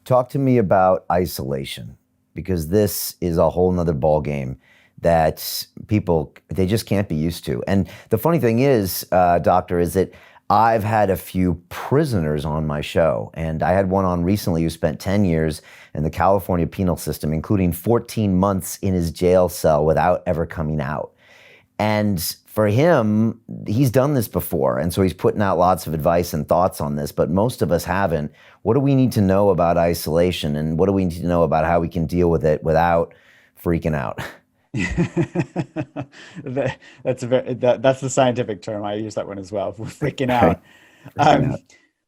Talk to me about isolation, because this is a whole nother ballgame that people, they just can't be used to. And the funny thing is, doctor, is that I've had a few prisoners on my show, and I had one on recently who spent 10 years in the California penal system, including 14 months in his jail cell without ever coming out. And for him, he's done this before, and so he's putting out lots of advice and thoughts on this, but most of us haven't. What do we need to know about isolation, and what do we need to know about how we can deal with it without freaking out? That's the scientific term. I use that one as well. We're freaking Right. out. Freaking out.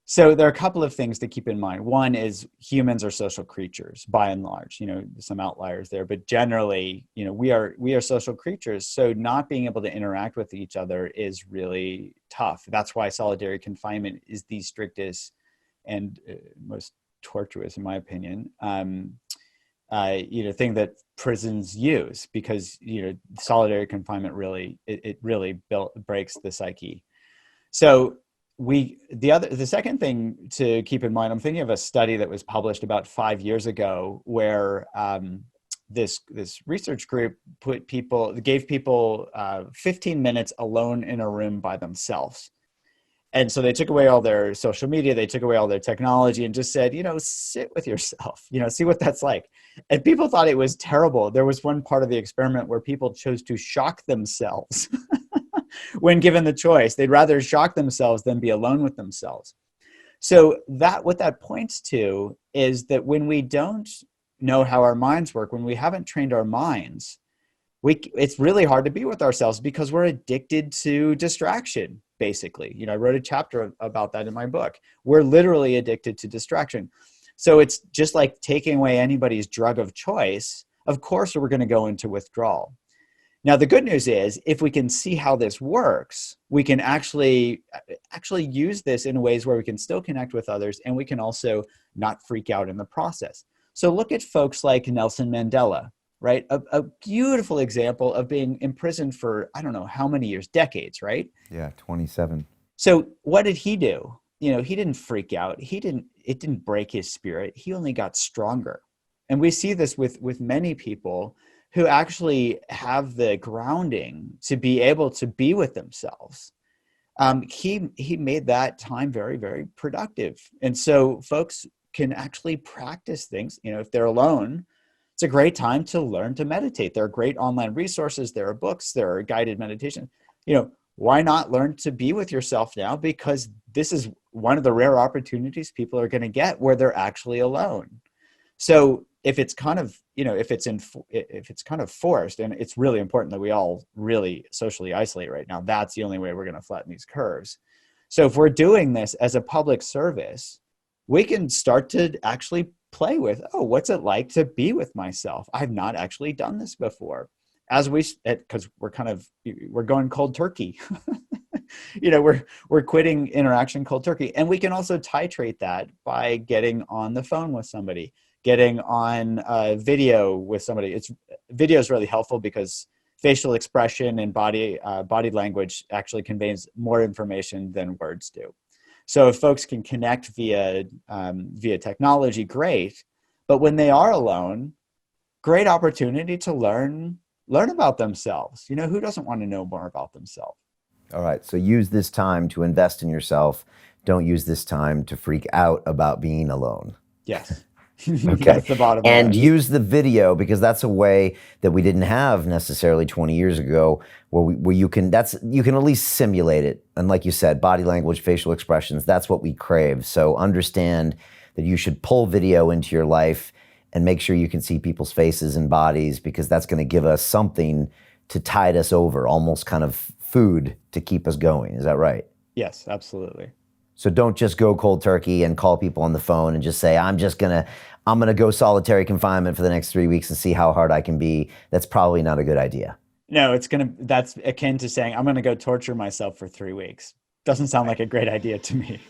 So there are a couple of things to keep in mind. One is humans are social creatures by and large, some outliers there, but generally, we are social creatures. So not being able to interact with each other is really tough. That's why solitary confinement is the strictest and most tortuous, in my opinion, thing that prisons use, because, solitary confinement really, it really breaks the psyche. So the second thing to keep in mind, I'm thinking of a study that was published about 5 years ago where this research group gave people 15 minutes alone in a room by themselves. And so they took away all their social media, they took away all their technology, and just said, sit with yourself, see what that's like. And people thought it was terrible. There was one part of the experiment where people chose to shock themselves when given the choice. They'd rather shock themselves than be alone with themselves. So what that points to is that when we don't know how our minds work, when we haven't trained our minds, it's really hard to be with ourselves because we're addicted to distraction, basically. I wrote a chapter about that in my book. We're literally addicted to distraction. So it's just like taking away anybody's drug of choice. Of course, we're going to go into withdrawal. Now, the good news is, if we can see how this works, we can actually use this in ways where we can still connect with others, and we can also not freak out in the process. So look at folks like Nelson Mandela, right? A beautiful example of being imprisoned for, I don't know how many years, decades, right? Yeah, 27. So what did he do? He didn't freak out. It didn't break his spirit. He only got stronger. And we see this with many people who actually have the grounding to be able to be with themselves. He made that time very, very productive. And so folks can actually practice things. If they're alone, it's a great time to learn to meditate. There are great online resources. There are books. There are guided meditation. Why not learn to be with yourself now? Because this is one of the rare opportunities people are going to get where they're actually alone. So if it's kind of, if it's kind of forced, and it's really important that we all really socially isolate right now, that's the only way we're going to flatten these curves. So if we're doing this as a public service, we can start to actually play with, what's it like to be with myself? I've not actually done this before. Because we're going cold turkey. We're quitting interaction cold turkey. And we can also titrate that by getting on the phone with somebody, getting on video with somebody. Video is really helpful because facial expression and body language actually conveys more information than words do. So if folks can connect via technology, great. But when they are alone, great opportunity to learn about themselves. Who doesn't want to know more about themselves? All right. So use this time to invest in yourself. Don't use this time to freak out about being alone. Yes. Okay. That's the bottom line. And use the video, because that's a way that we didn't have necessarily 20 years ago, where you can at least simulate it. And like you said, body language, facial expressions, that's what we crave. So understand that you should pull video into your life and make sure you can see people's faces and bodies, because that's going to give us something to tide us over, almost kind of food to keep us going. Is that right? Yes, absolutely. So don't just go cold turkey and call people on the phone and just say, I'm going to go solitary confinement for the next 3 weeks and see how hard I can be. That's probably not a good idea. No, that's akin to saying, I'm going to go torture myself for 3 weeks. Doesn't sound like a great idea to me.